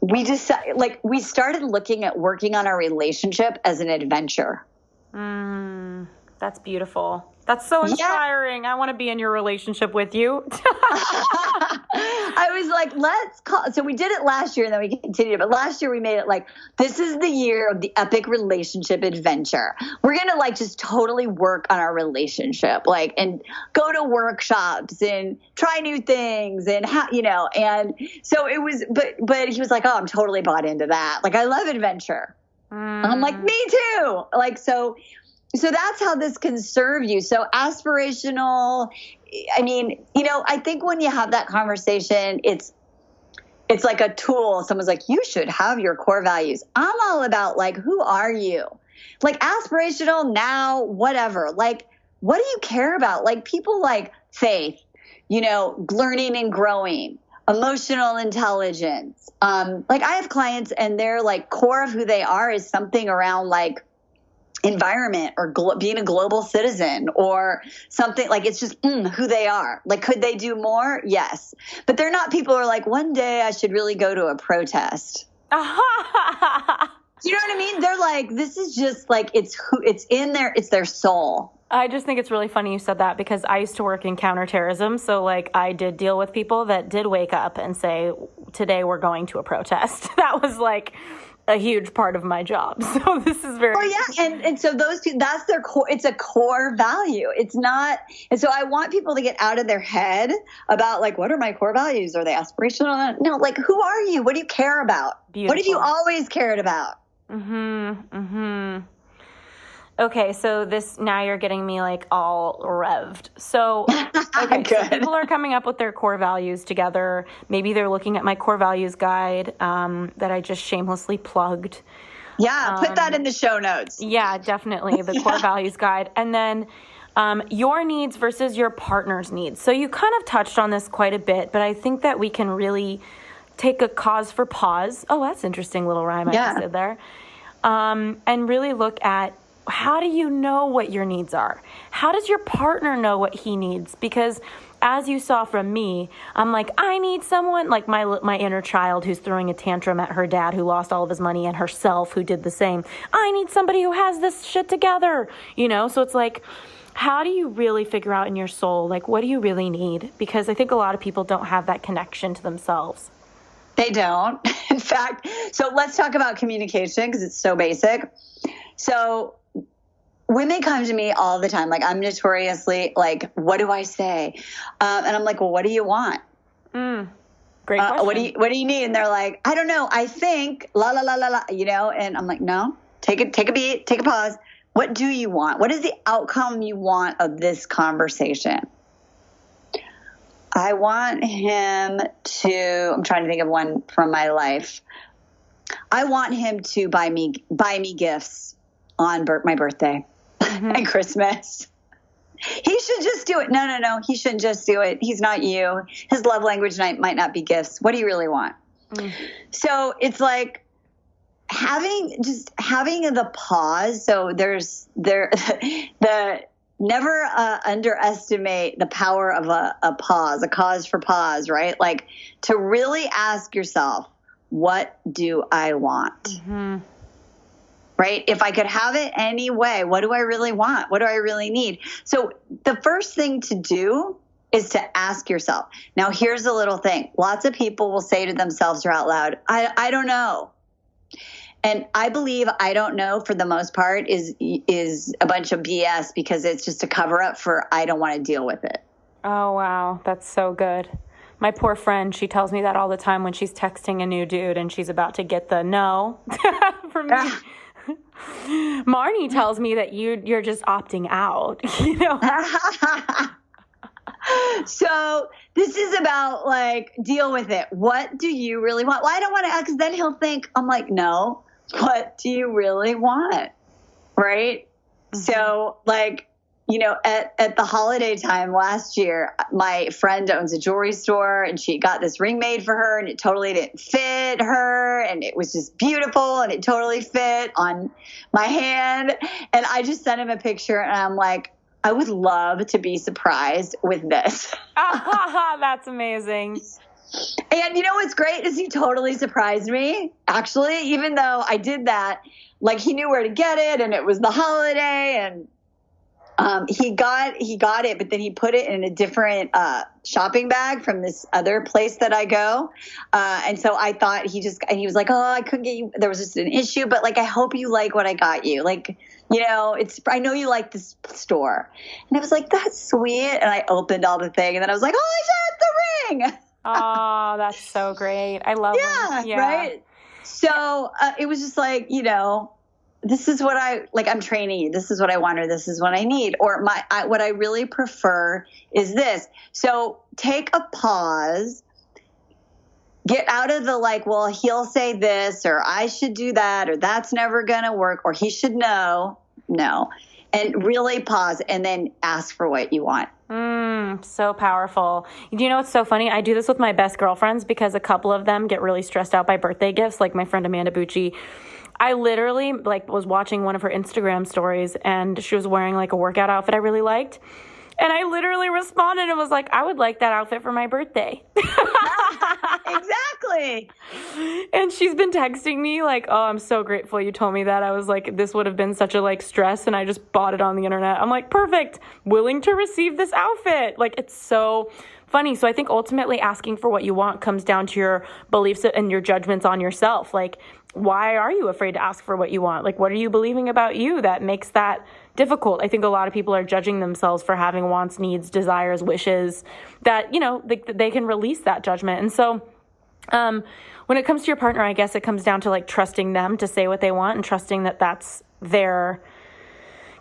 We started looking at working on our relationship as an adventure. That's beautiful. That's so inspiring. Yeah. I want to be in your relationship with you. I was like, so we did it last year and then we continued. But last year we made it like, this is the year of the epic relationship adventure. We're going to like just totally work on our relationship, like, and go to workshops and try new things and and so it was, but he was like, oh, I'm totally bought into that. Like, I love adventure. I'm like, me too. Like, so that's how this can serve you. So aspirational, I mean, I think when you have that conversation, it's like a tool. Someone's like, you should have your core values. I'm all about like, who are you? Like aspirational now, whatever. Like, what do you care about? Like people like faith, learning and growing, emotional intelligence. Like I have clients and their like core of who they are is something around like environment or being a global citizen or something. Like it's just who they are. Like, could they do more? Yes. But they're not people who are like, one day I should really go to a protest. Do you know what I mean? They're like, this is just like, it's their soul. I just think it's really funny you said that because I used to work in counterterrorism. So like I did deal with people that did wake up and say, today we're going to a protest. That was like a huge part of my job. So this is very... Oh yeah. And so those people, that's their core. It's a core value. It's not. And so I want people to get out of their head about like, what are my core values? Are they aspirational? No, like, who are you? What do you care about? Beautiful. What have you always cared about? Okay, so now you're getting me like all revved. So, okay, so people are coming up with their core values together. Maybe they're looking at my core values guide that I just shamelessly plugged. Yeah, put that in the show notes. Yeah, definitely, the core values guide. And then your needs versus your partner's needs. So you kind of touched on this quite a bit, but I think that we can really take a cause for pause. Oh, that's interesting little rhyme I just did there. And really look at, how do you know what your needs are? How does your partner know what he needs? Because as you saw from me, I'm like, I need someone like my inner child who's throwing a tantrum at her dad who lost all of his money and herself who did the same. I need somebody who has this shit together, So it's like, how do you really figure out in your soul, like, what do you really need? Because I think a lot of people don't have that connection to themselves. They don't. In fact, so let's talk about communication because it's so basic. So women come to me all the time. Like I'm notoriously like, what do I say? And I'm like, well, what do you want? Great question. What do you need? And they're like, I don't know. I think la, la, la, la, la, and I'm like, no, take a beat, take a pause. What do you want? What is the outcome you want of this conversation? I want him to, I'm trying to think of one from my life. I want him to buy me gifts on my birthday and Christmas. He should just do it. No. He shouldn't just do it. He's not you. His love language might not be gifts. What do you really want? So it's like having the pause. So never underestimate the power of a pause, a cause for pause, right? Like to really ask yourself, what do I want? Right? If I could have it any way, what do I really want? What do I really need? So the first thing to do is to ask yourself. Now, here's a little thing. Lots of people will say to themselves or out loud, I don't know. And I believe I don't know for the most part is a bunch of BS because it's just a cover up for I don't want to deal with it. Oh, wow. That's so good. My poor friend, she tells me that all the time when she's texting a new dude and she's about to get the no from me. Marni tells me that you're just opting out, you know? So this is about like, deal with it. What do you really want? Well, I don't want to, because then he'll think, I'm like, no, what do you really want? Right? Mm-hmm. So like, you know, at the holiday time last year, my friend owns a jewelry store and she got this ring made for her and it totally didn't fit her. And it was just beautiful and it totally fit on my hand. And I just sent him a picture and I'm like, I would love to be surprised with this. That's amazing. And you know what's great is he totally surprised me, actually, even though I did that. Like he knew where to get it and it was the holiday and he got it, but then he put it in a different shopping bag from this other place that I go. And so I thought he was like, oh, I couldn't get you. There was just an issue, but like, I hope you like what I got you. Like, you know, I know you like this store. And I was like, that's sweet. And I opened all the thing and then I was like, oh, I got the ring. Oh, that's so great. I love it. Yeah, right. So it was just like, you know, this is what I'm training you. This is what I want, or this is what I need, or what I really prefer is this. So take a pause, get out of the like, well, he'll say this, or I should do that, or that's never going to work, or he should know. No. And really pause and then ask for what you want. So powerful. Do you know what's so funny? I do this with my best girlfriends because a couple of them get really stressed out by birthday gifts, like my friend Amanda Bucci. I literally was watching one of her Instagram stories and she was wearing like a workout outfit I really liked. And I literally responded and was like, I would like that outfit for my birthday. Exactly. And she's been texting me like, oh, I'm so grateful you told me that. I was like, this would have been such a like stress and I just bought it on the internet. I'm like, perfect. Willing to receive this outfit. Like, it's so funny. So I think ultimately asking for what you want comes down to your beliefs and your judgments on yourself. Like, why are you afraid to ask for what you want? Like, what are you believing about you that makes that difficult? I think a lot of people are judging themselves for having wants, needs, desires, wishes that, you know, they can release that judgment. And so when it comes to your partner, I guess it comes down to like trusting them to say what they want and trusting that that's their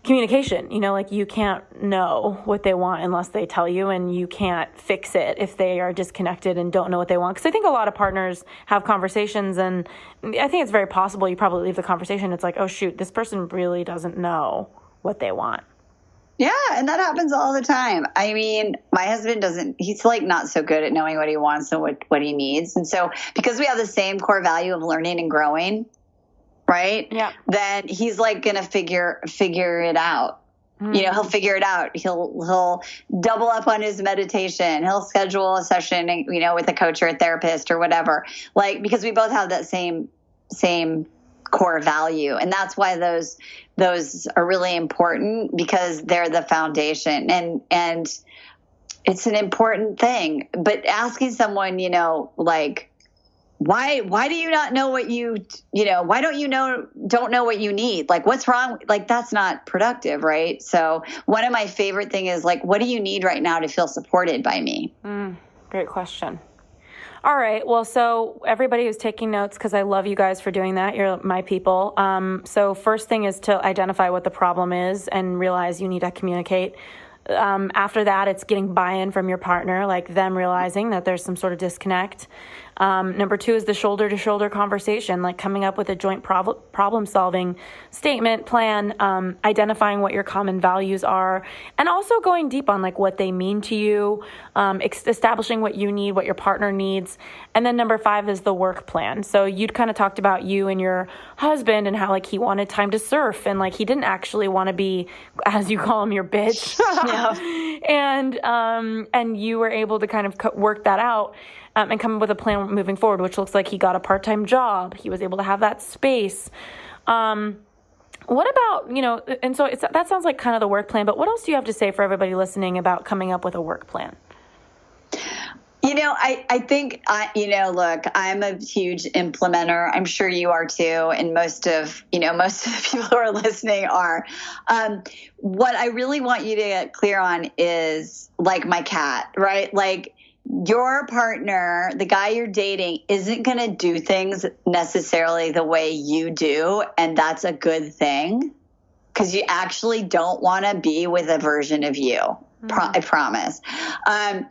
communication. You know, like you can't know what they want unless they tell you, and you can't fix it if they are disconnected and don't know what they want. Because I think a lot of partners have conversations, and I think it's very possible you probably leave the conversation. It's like, oh, shoot, this person really doesn't know what they want. Yeah, and that happens all the time. I mean, my husband he's like not so good at knowing what he wants and what he needs. And so because we have the same core value of learning and growing, right? Yeah. Then he's like going to figure it out. Mm-hmm. You know, he'll figure it out. He'll double up on his meditation. He'll schedule a session, you know, with a coach or a therapist or whatever. Like, because we both have that same core value. And that's why those are really important, because they're the foundation and it's an important thing. But asking someone, you know, like, why do you not know what why don't know what you need? Like, what's wrong? Like, that's not productive. Right. So one of my favorite thing is like, what do you need right now to feel supported by me? Great question. All right. Well, so everybody who's taking notes, because I love you guys for doing that. You're my people. So first thing is to identify what the problem is and realize you need to communicate. After that, it's getting buy-in from your partner, like them realizing that there's some sort of disconnect. Number 2 is the shoulder-to-shoulder conversation, like coming up with a joint problem-solving statement, plan, identifying what your common values are, and also going deep on like what they mean to you, establishing what you need, what your partner needs. And then number 5 is the work plan. So you'd kind of talked about you and your husband and how like he wanted time to surf and like he didn't actually want to be, as you call him, your bitch. And you were able to kind of work that out. And come up with a plan moving forward, which looks like he got a part-time job. He was able to have that space. What about, and so that sounds like kind of the work plan, but what else do you have to say for everybody listening about coming up with a work plan? I think, look, I'm a huge implementer. I'm sure you are too. And most of the people who are listening are. What I really want you to get clear on is like my cat, right? Like your partner, the guy you're dating, isn't going to do things necessarily the way you do. And that's a good thing because you actually don't want to be with a version of you. I promise. And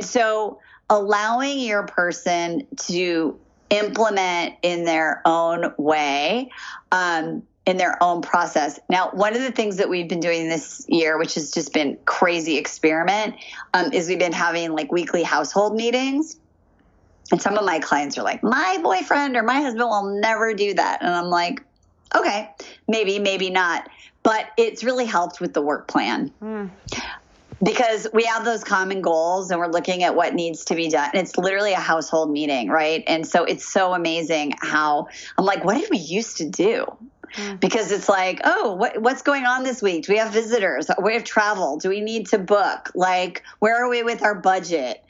so allowing your person to implement in their own way, in their own process. Now, one of the things that we've been doing this year, which has just been crazy experiment, is we've been having like weekly household meetings. And some of my clients are like, my boyfriend or my husband will never do that. And I'm like, okay, maybe not. But it's really helped with the work plan. Because we have those common goals and we're looking at what needs to be done. It's literally a household meeting, right? And so it's so amazing how I'm like, what did we used to do? Because it's like, oh, what's going on this week? Do we have visitors? We have travel. Do we need to book? Like, where are we with our budget?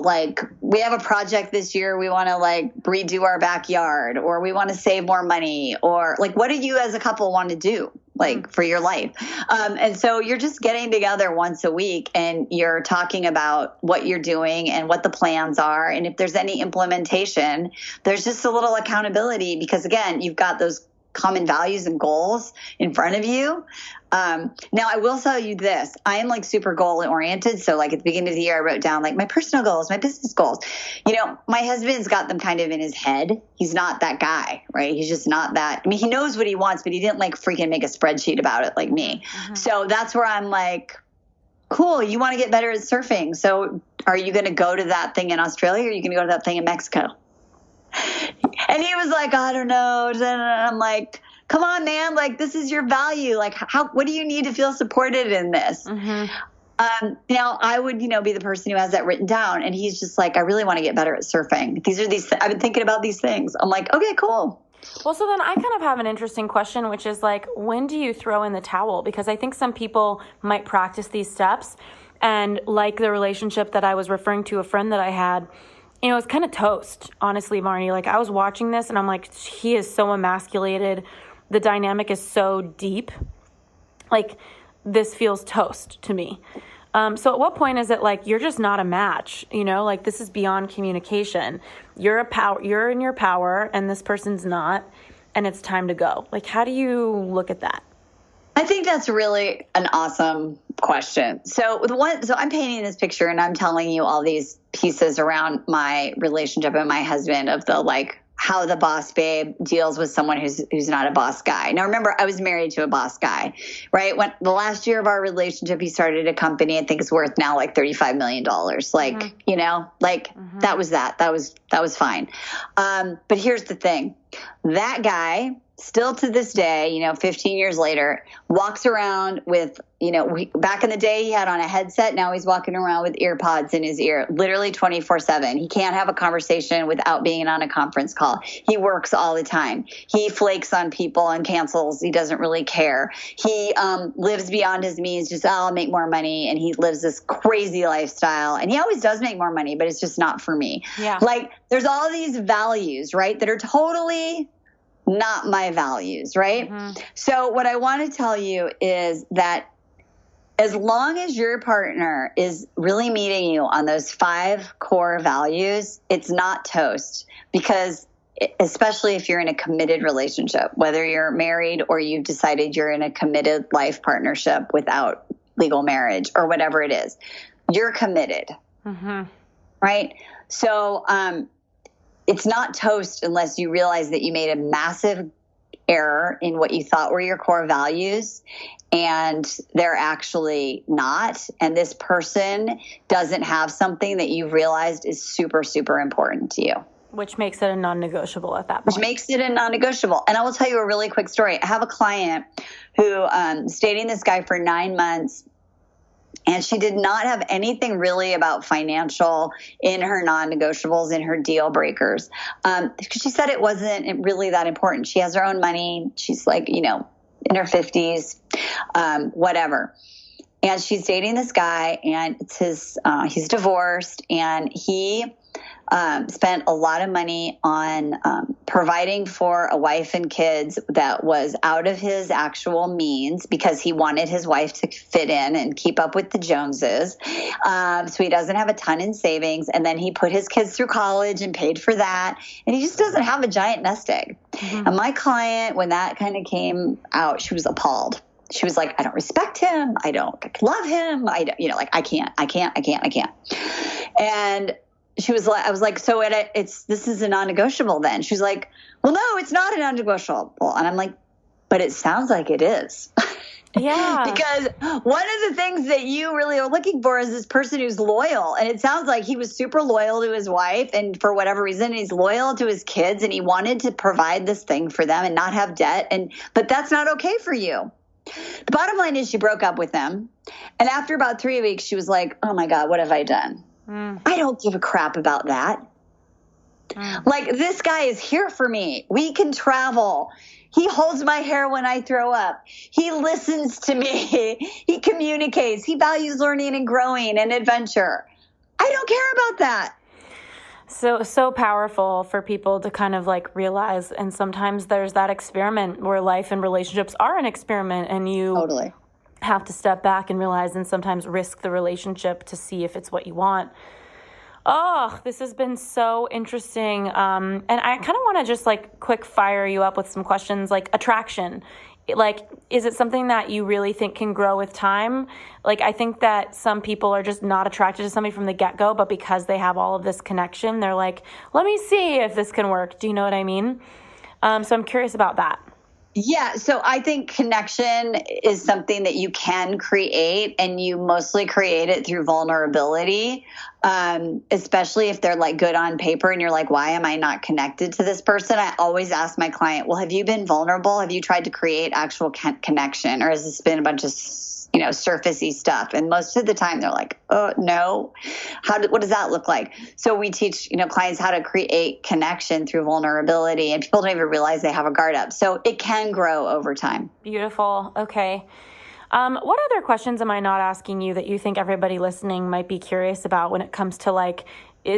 Like we have a project this year. We want to like redo our backyard, or we want to save more money, or like, what do you as a couple want to do? Like for your life. And so you're just getting together once a week and you're talking about what you're doing and what the plans are. And if there's any implementation, there's just a little accountability because again, you've got those common values and goals in front of you. Now I will tell you this, I am like super goal oriented. So like at the beginning of the year, I wrote down like my personal goals, my business goals. My husband's got them kind of in his head. He's not that guy, right? He's just not that. I mean, he knows what he wants, but he didn't like freaking make a spreadsheet about it like me. So that's where I'm like, cool. You want to get better at surfing. So are you going to go to that thing in Australia or are you going to go to that thing in Mexico? And he was like, I don't know. And I'm like, come on, man. Like, this is your value. Like, what do you need to feel supported in this? Now I would, be the person who has that written down. And he's just like, I really want to get better at surfing. I've been thinking about these things. I'm like, okay, cool. Well, so then I kind of have an interesting question, which is like, when do you throw in the towel? Because I think some people might practice these steps. And like the relationship that I was referring to, a friend that I had, it's kind of toast, honestly, Marni. Like I was watching this and I'm like, he is so emasculated. The dynamic is so deep. Like this feels toast to me. So at what point is it like, you're just not a match, like this is beyond communication. You're in your power and this person's not, and it's time to go. Like, how do you look at that? I think that's really an awesome question. So I'm painting this picture and I'm telling you all these pieces around my relationship and my husband of the like how the boss babe deals with someone who's not a boss guy. Now remember, I was married to a boss guy, right? When the last year of our relationship, he started a company. I think it's worth now like $35 million. Like, that was that. That was fine. But here's the thing. That guy still to this day, 15 years later, walks around with, back in the day he had on a headset. Now he's walking around with ear pods in his ear, literally 24/7. He can't have a conversation without being on a conference call. He works all the time. He flakes on people and cancels. He doesn't really care. He lives beyond his means, just, I'll make more money. And he lives this crazy lifestyle. And he always does make more money, but it's just not for me. Yeah. Like there's all these values, right, that are totally not my values, right? So what I want to tell you is that as long as your partner is really meeting you on those 5 core values, it's not toast. Because especially if you're in a committed relationship, whether you're married or you've decided you're in a committed life partnership without legal marriage or whatever it is, you're committed, right? So, it's not toast unless you realize that you made a massive error in what you thought were your core values and they're actually not. And this person doesn't have something that you've realized is super, super important to you. Which makes it a non-negotiable at that point. Which makes it a non-negotiable. And I will tell you a really quick story. I have a client who is dating this guy for 9 months. And she did not have anything really about financial in her non-negotiables, in her deal breakers. Because she said it wasn't really that important. She has her own money. She's like, in her 50s, whatever. and she's dating this guy, and it's he's divorced, and he spent a lot of money on providing for a wife and kids that was out of his actual means because he wanted his wife to fit in and keep up with the Joneses. So he doesn't have a ton in savings. And then he put his kids through college and paid for that. And he just doesn't have a giant nest egg. Mm-hmm. And my client, when that kind of came out, she was appalled. She was like, I don't respect him. I don't love him. I don't, I can't. And she was like, I was like, so this is a non-negotiable then. She's like, well, no, it's not a non-negotiable. And I'm like, but it sounds like it is. Yeah. Because one of the things that you really are looking for is this person who's loyal. And it sounds like he was super loyal to his wife, and for whatever reason, he's loyal to his kids, and he wanted to provide this thing for them and not have debt. But that's not okay for you. The bottom line is she broke up with him. And after about 3 weeks, she was like, oh my God, what have I done? I don't give a crap about that. Like, this guy is here for me. We can travel. He holds my hair when I throw up. He listens to me. He communicates. He values learning and growing and adventure. I don't care about that. So powerful for people to kind of like realize. And sometimes there's that experiment where life and relationships are an experiment, and you totally have to step back and realize, and sometimes risk the relationship to see if it's what you want. Oh, this has been so interesting. And I kind of want to just like quick fire you up with some questions, like attraction. Like, is it something that you really think can grow with time? Like, I think that some people are just not attracted to somebody from the get-go, but because they have all of this connection, they're like, let me see if this can work. Do you know what I mean? So I'm curious about that. Yeah. So I think connection is something that you can create, and you mostly create it through vulnerability, especially if they're like good on paper and you're like, why am I not connected to this person? I always ask my client, well, have you been vulnerable? Have you tried to create actual connection, or has this been a bunch of surfacey stuff? And most of the time they're like, oh, no. What does that look like? So we teach, clients how to create connection through vulnerability, and people don't even realize they have a guard up. So it can grow over time. Beautiful. Okay. What other questions am I not asking you that you think everybody listening might be curious about when it comes to like,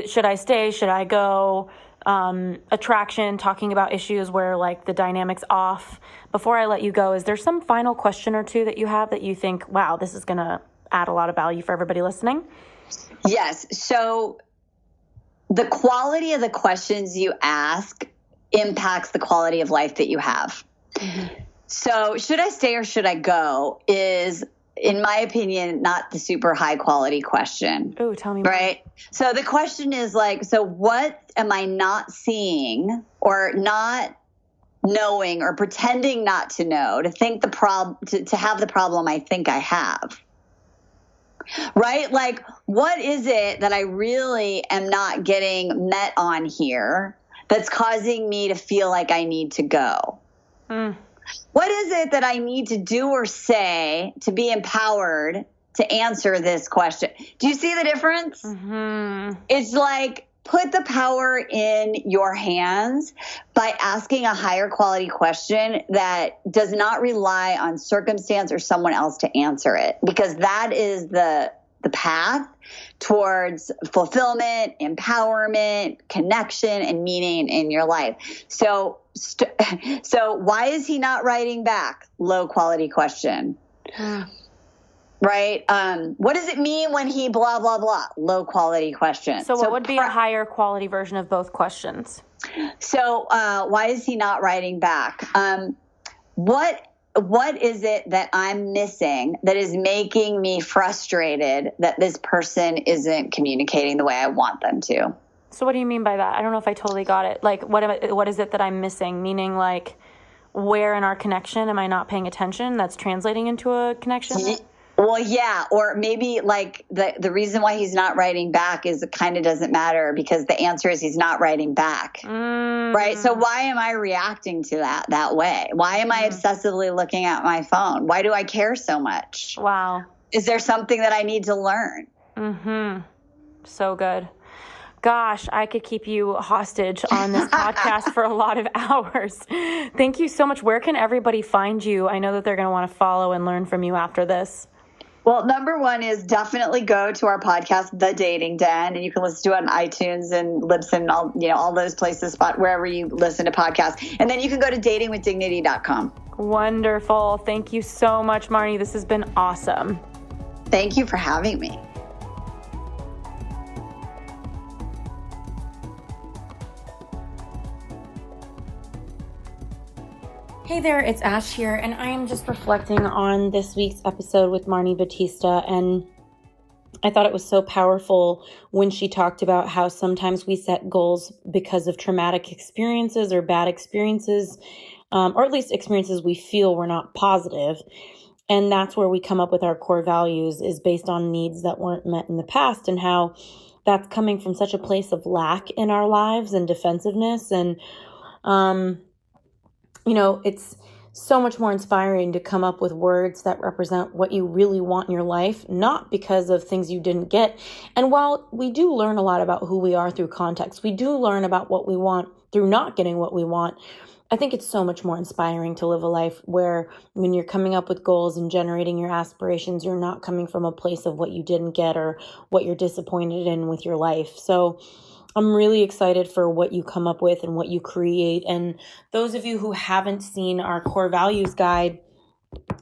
should I stay? Should I go? Attraction, talking about issues where like the dynamic's off. Before I let you go, is there some final question or two that you have that you think, wow, this is going to add a lot of value for everybody listening? Yes. So the quality of the questions you ask impacts the quality of life that you have. Mm-hmm. So should I stay or should I go is, in my opinion, not the super high quality question. Oh, tell me more. Right? So the question is like, so what am I not seeing or not knowing or pretending not to know to think to have the problem I think I have? Right? Like, what is it that I really am not getting met on here that's causing me to feel like I need to go? What is it that I need to do or say to be empowered to answer this question? Do you see the difference? Mm-hmm. It's like, put the power in your hands by asking a higher quality question that does not rely on circumstance or someone else to answer it, because that is the path towards fulfillment, empowerment, connection, and meaning in your life. So why is he not writing back? Low quality question. Right? What does it mean when he blah, blah, blah? Low quality question. So what would be a higher quality version of both questions? So why is he not writing back? What is it that I'm missing that is making me frustrated that this person isn't communicating the way I want them to? So what do you mean by that? I don't know if I totally got it. Like, what is it that I'm missing? Meaning, like, where in our connection am I not paying attention that's translating into a connection? Well, yeah. Or maybe like the reason why he's not writing back is it kind of doesn't matter, because the answer is he's not writing back. Right. So why am I reacting to that way? Why am I obsessively looking at my phone? Why do I care so much? Wow. Is there something that I need to learn? Mm-hmm. So good. Gosh, I could keep you hostage on this podcast for a lot of hours. Thank you so much. Where can everybody find you? I know that they're going to want to follow and learn from you after this. Well, number one is definitely go to our podcast, The Dating Den, and you can listen to it on iTunes and Libsyn, all those places, wherever you listen to podcasts. And then you can go to datingwithdignity.com. Wonderful. Thank you so much, Marni. This has been awesome. Thank you for having me. Hey there, it's Ash here, and I am just reflecting on this week's episode with Marni Battista, and I thought it was so powerful when she talked about how sometimes we set goals because of traumatic experiences or bad experiences, or at least experiences we feel were not positive, and that's where we come up with our core values, is based on needs that weren't met in the past, and how that's coming from such a place of lack in our lives and defensiveness, and it's so much more inspiring to come up with words that represent what you really want in your life, not because of things you didn't get. And while we do learn a lot about who we are through context, we do learn about what we want through not getting what we want. I think it's so much more inspiring to live a life where when you're coming up with goals and generating your aspirations, you're not coming from a place of what you didn't get or what you're disappointed in with your life. So I'm really excited for what you come up with and what you create. And those of you who haven't seen our core values guide,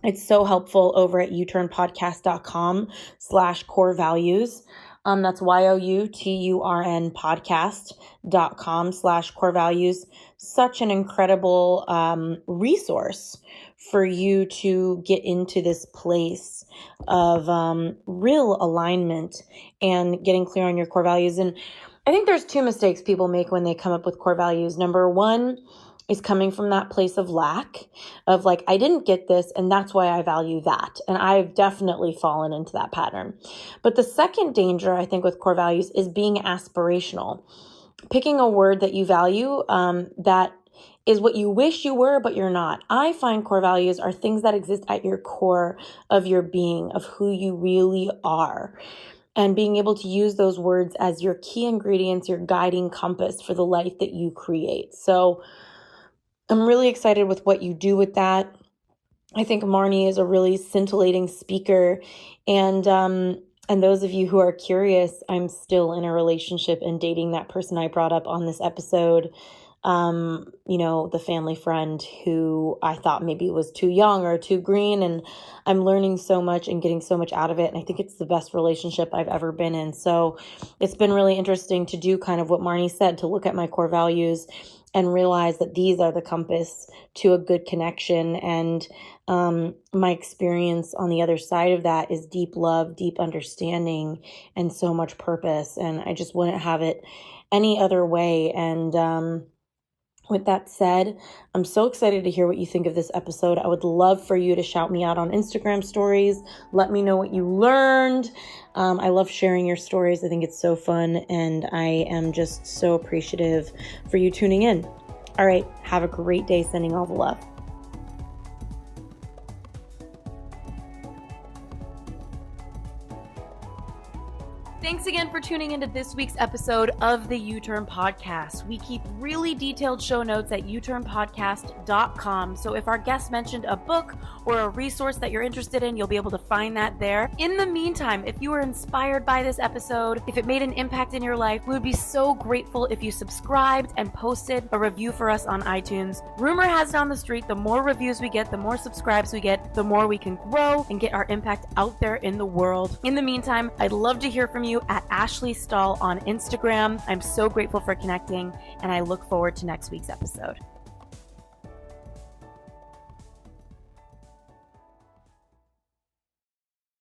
it's so helpful over at youturnpodcast.com/core values. That's YOUTURN podcast.com/core values. Such an incredible resource for you to get into this place of real alignment and getting clear on your core values. And I think there's two mistakes people make when they come up with core values. Number one is coming from that place of lack, of like, I didn't get this, and that's why I value that. And I've definitely fallen into that pattern. But the second danger, I think, with core values is being aspirational. Picking a word that you value that is what you wish you were, but you're not. I find core values are things that exist at your core of your being, of who you really are. And being able to use those words as your key ingredients, your guiding compass for the life that you create. So I'm really excited with what you do with that. I think Marni is a really scintillating speaker. And those of you who are curious, I'm still in a relationship and dating that person I brought up on this episode. The family friend who I thought maybe was too young or too green, and I'm learning so much and getting so much out of it. And I think it's the best relationship I've ever been in. So it's been really interesting to do kind of what Marni said, to look at my core values and realize that these are the compass to a good connection. And my experience on the other side of that is deep love, deep understanding, and so much purpose. And I just wouldn't have it any other way. And with that said, I'm so excited to hear what you think of this episode. I would love for you to shout me out on Instagram stories. Let me know what you learned. I love sharing your stories. I think it's so fun, and I am just so appreciative for you tuning in. All right, have a great day. Sending all the love. Thanks again for tuning into this week's episode of the U-Turn Podcast. We keep really detailed show notes at youturnpodcast.com. So if our guest mentioned a book or a resource that you're interested in, you'll be able to find that there. In the meantime, if you were inspired by this episode, if it made an impact in your life, we would be so grateful if you subscribed and posted a review for us on iTunes. Rumor has it on the street, the more reviews we get, the more subscribes we get, the more we can grow and get our impact out there in the world. In the meantime, I'd love to hear from you at Ashley Stahl on Instagram. I'm so grateful for connecting, and I look forward to next week's episode.